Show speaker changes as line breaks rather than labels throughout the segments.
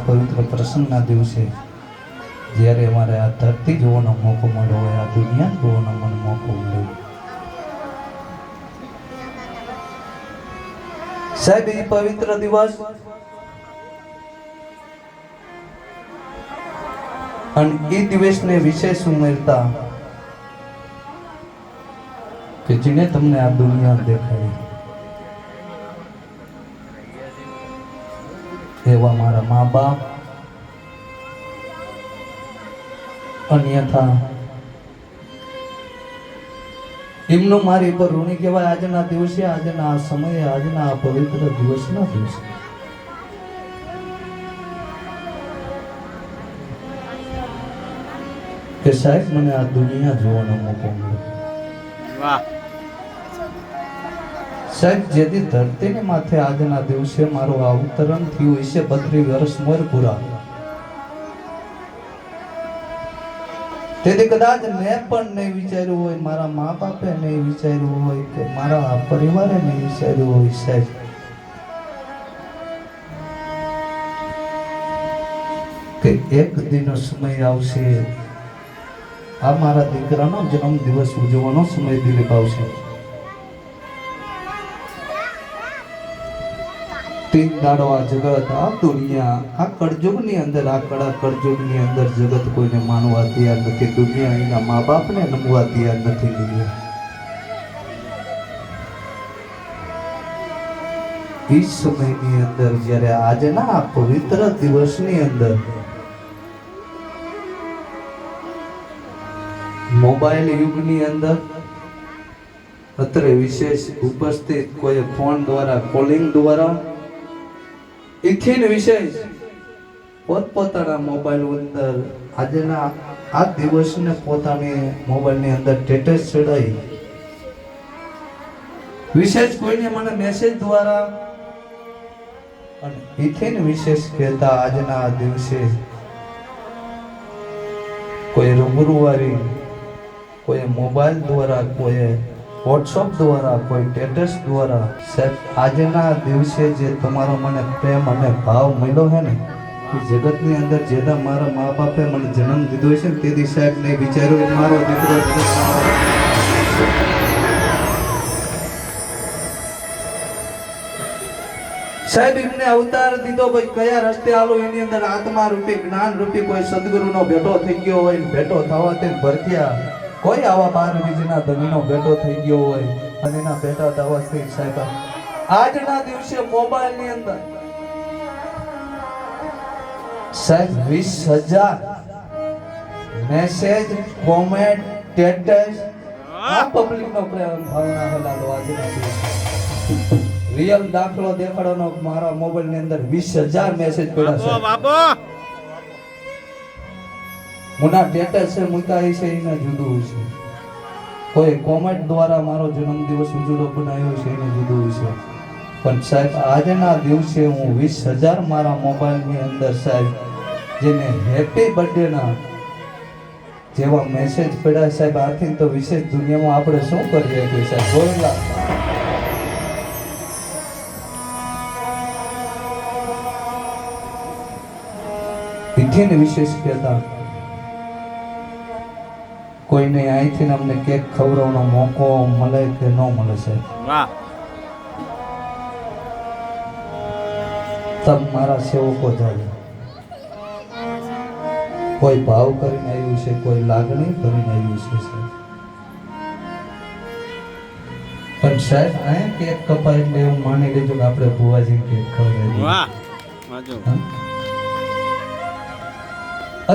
પવિત્ર પ્રસંગના દિવસે જ્યારે અમારે આ ધરતી જોવાનો મોકો મળ્યો હોય, આ દુનિયા જોવાનો મને મોકો મળ્યો, સાહેબ એ પવિત્ર દિવસ અને એ દિવસને વિશેષ ઉમેરતા કે જેને તમને આ દુનિયા દેખાડી એવા મારા મા બાપ, અન્યથા એમનું મારી પર ઋણી કહેવાય. આજના દિવસે, આજના આ સમયે, આજના આ પવિત્ર દિવસના દિવસે કે સાહેબ મને આ દુનિયા જોવાનો મોકો મળ્યો. સાહેબ જેથી ધરતીને માથે આજના દિવસે મારું અવતરણ થયું હશે 32 વર્ષ મોર પૂરા. તેથી કદાચ મેં પણ નહીં વિચાર્યું હોય, મારા મા બાપે નહીં વિચાર્યું હોય, કે મારા પરિવારે નહીં વિચાર્યું હોય સાહેબ કે એક દિનનો સમય આવશે, આ મારા દીકરાનો જન્મ દિવસ ઉજવવાનો સમય દિલીપ આવશે. તીન દાડો આ જગત, આ દુનિયા, આ કળજુગની અંદર, આ કળા કળજુગની અંદર જગત કોઈને માનવા તૈયાર નથી. દુનિયા એના મા બાપને નમવા તૈયાર નથી. એ સમયની અંદર જ્યારે આજના આ પવિત્ર દિવસની અંદર મોબાઈલ યુગની અંદર અત્રે વિશેષ ઉપસ્થિત કોઈ ફોન દ્વારા, કોલિંગ દ્વારા, એથી વિશેષ પોતપોતાના મોબાઈલ અંદર આજના આ દિવસને પોતાની મોબાઈલની અંદર સ્ટેટસ ચડાવી વિશેષ કોઈને મને મેસેજ દ્વારા અને એથી વિશેષ કહેતા આજના આ દિવસે કોઈ રૂબરૂવારી, કોઈ મોબાઈલ દ્વારા, કોઈ વોટ્સઅપ દ્વારા, કોઈ સ્ટેટસ દ્વારા સાહેબ આજના દિવસે જે તમારો મને પ્રેમ અને ભાવ મળ્યો છે ને, એ જગતની અંદર જેના મારા મા બાપે મને જન્મ દીધો છે ને તેથી સાહેબ નહીં વિચાર્યું મારો દીકરો સાહેબ એમને અવતાર દીધો. ભાઈ કયા રસ્તે આલો એની અંદર આત્મા રૂપી, જ્ઞાન રૂપી કોઈ સદગુરુનો ભેટો થઈ ગયો હોય, ભેટો થવા તે ભરખ્યા કોઈ આવા 12 બીજના ધણીનો ભેટો થઈ ગયો હોય અને એના ભેટા થવાથી સાહેબ આજના દિવસે મોબાઈલની અંદર સાહેબ 20,000 મેસેજ, કોમેન્ટ, સ્ટેટસ, આ પબ્લિકનો પ્રેમ ભાવના હલાલો. આજના દિવસે રિયલ દાખલો દેખાડવાનો મારા મોબાઈલ ની અંદર 20,000 મેસેજ પડ્યા છે. મુના સ્ટેટસ છે મૂકાય છે એને જુદું છે, કોઈ કોમેન્ટ દ્વારા મારો જન્મદિવસ ઉજળો બનાવ્યો છે એને જુદું છે. પણ સાહેબ આજના દિવસે હું 20,000 મારા મોબાઈલ ની અંદર સાહેબ જેને હેપી બર્થડે ના જેવા મેસેજ પડ્યા સાહેબ, આથી તો વિશેષ દુનિયામાં આપણે શું કરીએ કે સાહેબ બોલા ને વિશેષ કહેતા કોઈને અહીંથી અમને કેક ખવડાવવાનો મોકો મળે કે ન મળે છે તબ મારા સેવકો જાય, કોઈ ભાવ કરીને આવ્યું છે, કોઈ લાગણી કરીને આવ્યું છે સાહેબ. પણ સાહેબ આ કેક કપાય એટલે એવું માની લેજો કે આપણે ભુવાજી કેક ખવડાવી.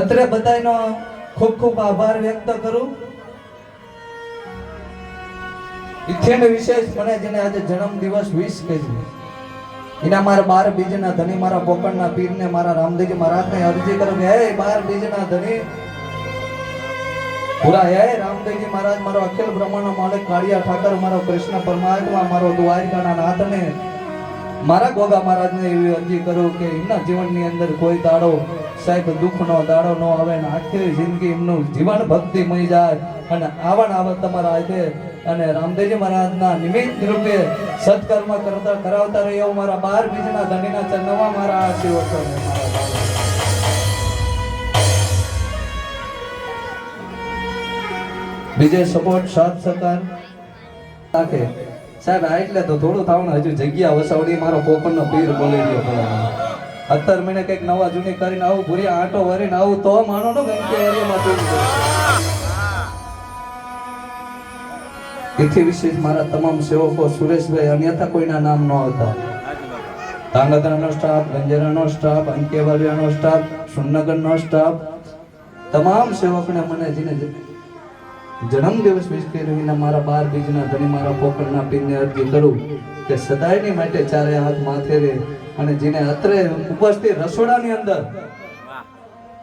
અત્રે બધાનો ખૂબ ખૂબ આભાર વ્યક્ત કરું. ઇથેન વિશેષ મને જેને આજે જન્મ દિવસ વિશ કર્યું એના મારા 12 બીજના ધણી, મારા પોકણના પીરને, મારા રામદેવજી મહારાજને અરજી કરું કે હે 12 બીજના ધણી પૂરા, હે રામદેવજી મહારાજ, મારો અખિલ બ્રહ્માંડનો માલિક કાળિયા ઠાકર, મારો કૃષ્ણ પરમાત્મા, મારો દ્વારકાના નાથને, મારા ગોગા મહારાજને એવી અરજી કરું કે એમના જીવનની અંદર કોઈ દાડો સાહેબ દુઃખનો દાડો ન આવે ને આખી જિંદગી એમનું જીવન ભક્તિમય જાય અને આવા તમારા આજે અને રામદેવજી મહારાજના નિમિત્ત રૂપે સત્કર્મ કરાવતા રહે એવું મારા 12 બીજના ધણીના ચરણોમાં મારા આશીર્વાદ છે. બીજે સપોર્ટ સાથ સહકાર રાખે સાહેબ. આ એટલે તો થોડું થવાનું હજુ જગ્યા વસાવડી મારો પોકરનો પીર બોલી રહ્યો પેલા 17 મહિને કઈક નવા જૂની કરીને આવું ભૂરી આંટો વરીને આવું તો માનો ને કે એરિયામાં એથી વિશેષ મારા તમામ સેવકો સુરેશભાઈ અન્યથા કોઈના નામ ન હતા. ધાંગધ્રાનો સ્ટાફ, ગંજેરાનો સ્ટાફ, અંકેવાલિયાનો સ્ટાફ, સુરનગરનો સ્ટાફ, તમામ સેવકને મને જેને જન્મદિવસ વિશ કર્યો મારા 12 બીજના ધણી મારા પોકરના પીરને અરજી કરું કે સદાયની માટે ચારે હાથ માથે રહે અને જેને અત્રે ઉપસ્થિત રસોડાની અંદર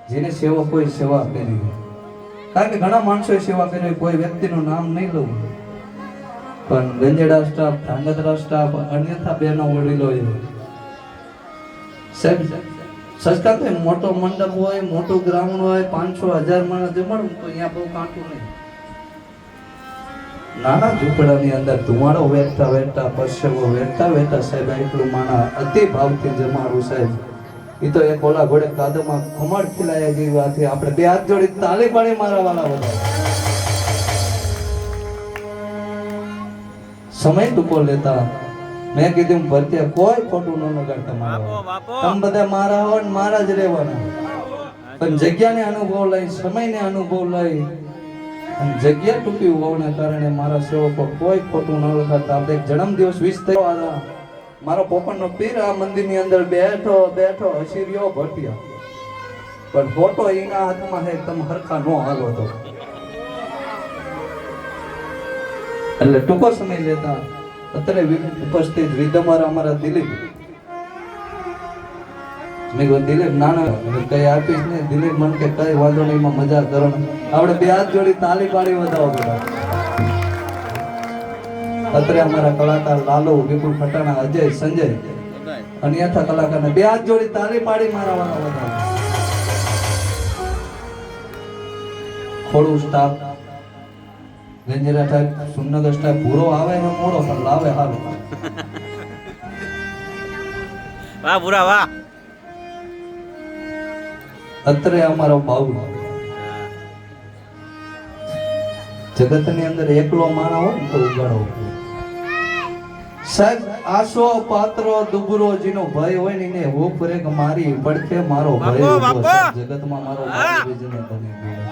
જેને સેવકોએ સેવા કરી. કારણ કે ઘણા માણસોએ સેવા કરી, કોઈ વ્યક્તિનું નામ નહીં લઉં, પણ ગંજેડા સ્ટાફ, ધાંગધ્રા સ્ટાફ, અન્યથા બેનો વડીલો સાહેબ સંસ્કાર મોટો મંડપ હોય, મોટું ગ્રાઉન્ડ હોય, 500-1000 માણસ જમણ તો અહીંયા બહુ કાંટું નહીં. નાના ઝૂંપડાની અંદર ધુમાડો વેચતા વેચતા પરસેવો વેચતા વેચતા સાહેબ એટલું માણા અતિ ભાવથી જમાડું સાહેબ. એ તો એક ઓલા ઘોડે કાદમાં ખમણ ખીલાયા જેવી વાત છે. આપણે બે હાથ જોડી તાલી પાડી મારા વાલા બધા સમય ટૂંકો લેતા મેં કીધું ભરતે કોઈ ખોટું ન લગાડતા મારા. તમે બધા મારા હો ને મારા જ રહેવાના. પણ જગ્યાને અનુભવ લઈ, સમયને અનુભવ લઈ અને જગ્યા ટૂંકી હોવાને કારણે મારા સેવકો કોઈ ખોટું ન લગાડતા. આપણે જન્મદિવસ વિશ થયો, મારો પોપણનો પીર આ મંદિરની અંદર બેઠો બેઠો હસી રહ્યો ભરતિયા, પણ ફોટો એના હાથમાં હે, તમે હરખા નો હાલો તો. એટલે ટૂંકો સમય લેતા અત્યારે ઉપસ્થિત વિદ્યમાન અમારા દિલીપ, મેં કહ્યું દિલીપ નાના કઈ આપીશ ને, દિલીપ મને કે કઈ વાંધો નહીં, એમાં મજા કરો ને. આપણે બે હાથ જોડી તાલી પાડી વધાવો બધા. અત્યારે અમારા કલાકાર લાલો, વિપુલ ખટાણા, અજય, સંજય અન્યથા કલાકારને બે હાથ જોડી તાલી પાડી મારા વાળા વધાવો. ખોડું સ્ટાફ, ગંજેરા સાહેબ, સુરનગર સ્ટાફ પૂરો આવે ને મોડો પણ લાવે હાલો.
વાહ પૂરા વાહ.
અત્રે અમારો બાબુ જગતની અંદર એકલો માણા હોય ને તો ઉગાડો સાહેબ. આસો પાત્રો દુબરો જેનો ભય હોય ને એને હોપ રે કે મારી પડખે મારો ભય જગતમાં મારો બીજને બની ગયો.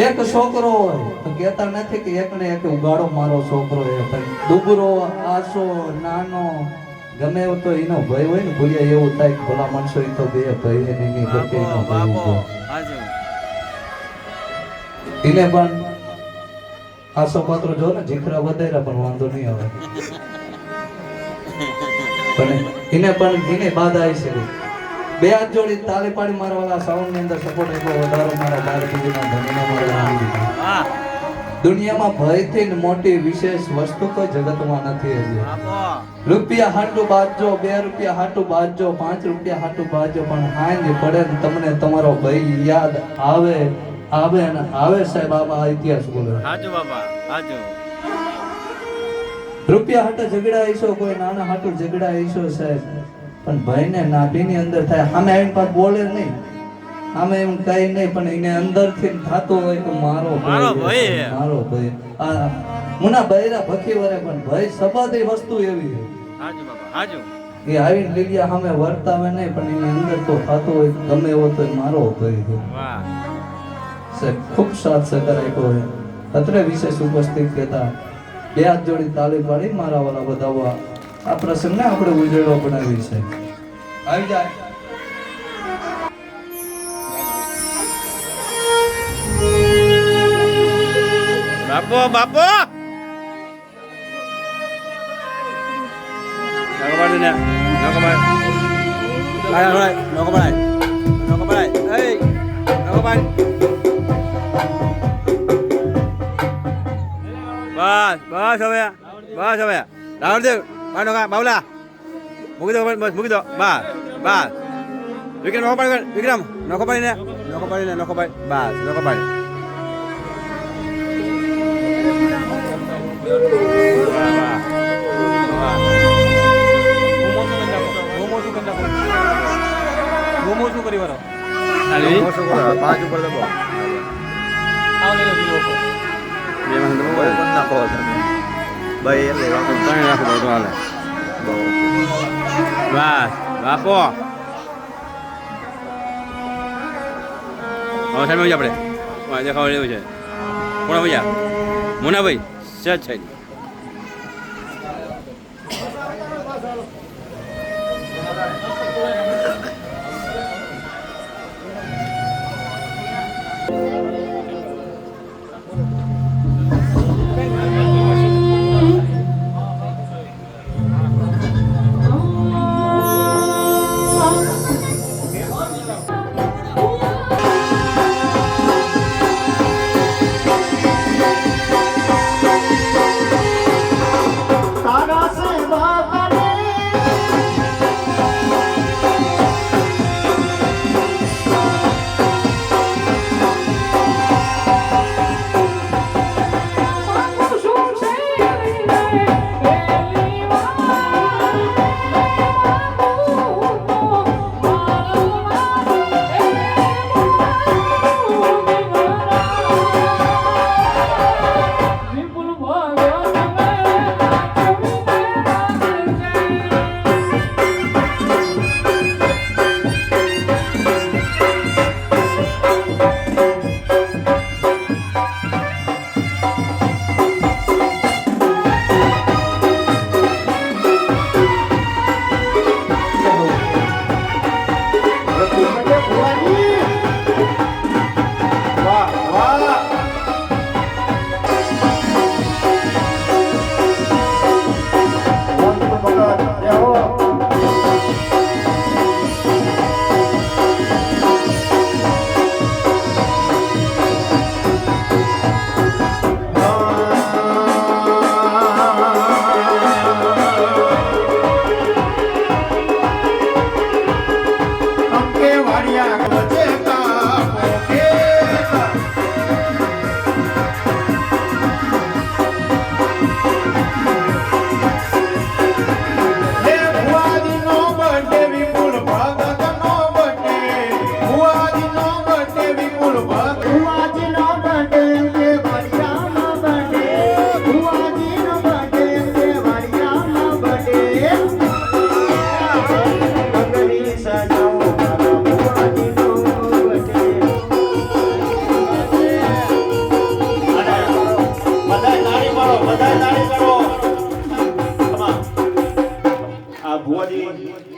એક છોકરો હોય તો કહેતા નથી કે એકને એક ઉગાડો મારો છોકરો એ, પણ દુબરો, આસો, નાનો ગમે એવું તો એનો ભય હોય ને ભૂલ્યા એવું થાય કે ભલા માણસો એ તો બે ભય એની પડખે એનો ભય ઉગો. એને પણ આસો પાત્રો જો ને જીખરા વધાર્યા પણ વાંધો નહીં આવે, પણ એને પણ એને બાધા આવી છે. બે હાથ જોડી તાલી પાડી મારા વાળા સાઉન્ડ ની અંદર સપોર્ટ એટલો વધારો મારા 12 બીજના ધણીનો મારા. દુનિયામાં ભયથી મોટી વિશેષ વસ્તુ કોઈ જગતમાં નથી. હજી રૂપિયા હાટું બાજજો, 2 રૂપિયા હાટું બાજજો, 5 રૂપિયા હાટું બાજજો, પણ હાંજ પડે ને તમને તમારો ભય યાદ આવે આવે ને આવે સાહેબ. આ ઇતિહાસ બોલે
હાજો બાબા હાજો.
રૂપિયા હાટે ઝઘડા આઈશો, કોઈ નાના હાટું ઝઘડા આઈશો સાહેબ, પણ ભાઈને નાભીની અંદર થાય. સામે આવીને પાછ બોલે નહીં, સામે એમ કઈ નહીં, પણ એને અંદરથી થતો હોય કે મારો ભય, મારો ભય. આ મુના બૈરા ભખી વરે, પણ ભય સબાદી વસ્તુ એવી છે.
હાજો બાબા હાજો.
એ આવીને લીલિયા સામે વર્તાવે નહીં, પણ એની અંદર તો થતો હોય ગમે એવો તો મારો ભય છે.
વાહ
સાહેબ ખૂબ સાથ સહકાર આપ્યો હોય. અત્રે વિશેષ ઉપસ્થિત કહેતા બે હાથ જોડી તાલી પાડી મારા વાળા બધા આ પ્રસંગને આપણે ઉજળો બનાવી છે. આવી જાય
બાપો બાપો. નકો પાડી ને, નકો પાડી. આય આય નકો પાડી. નકો પાડી. એય નકો પાડી. બસ બસ હવે બસ હવે રાવણદેવ પાડો કા બાવલા મૂકી દો, બસ મૂકી દો. બસ બસ વિક્રમ નકો પાડી, વિક્રમ નકો પાડી ને, નકો પાડી ને, નકો પાડી. બસ નકો પાડી. શું કરી વાળો 5 ઉપર દબો. બેમાં તો બહુ નાખો ભાઈ એટલે ત્રણ રાખો તો હાલે બસ બાપો હવે સામે આપણે દેખાવા લેવું છે કોણ ભૈયા મુનાભાઈ સજ છે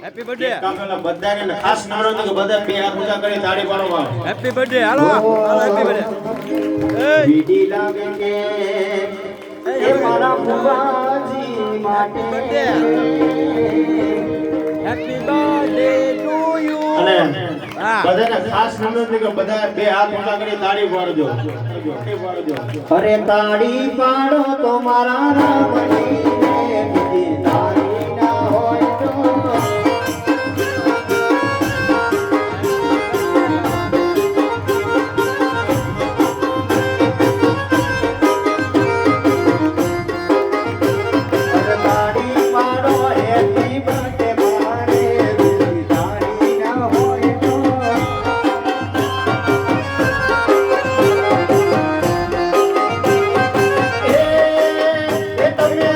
હેપી બર્થડે
બધાને ખાસ નમ્ર કે બધા બે હાથ ઊંચા કરી તાળી પાડો
હેપી બર્થડે હાલો હાલો હેપી બર્થડે એ
બીડી લાગે કે એ મારા ફુવાજી માટે
હેપી બર્થડે ટુ યુ
અને
હા
બધાને ખાસ નમ્ર કે બધા બે હાથ ઊંચા કરી તાળી પાડજો અરે તાળી પાડો તો મારા રામની બીજી તાળી ના હોય તો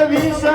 વિષ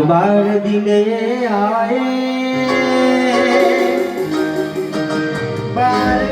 बार बार दिले आए बार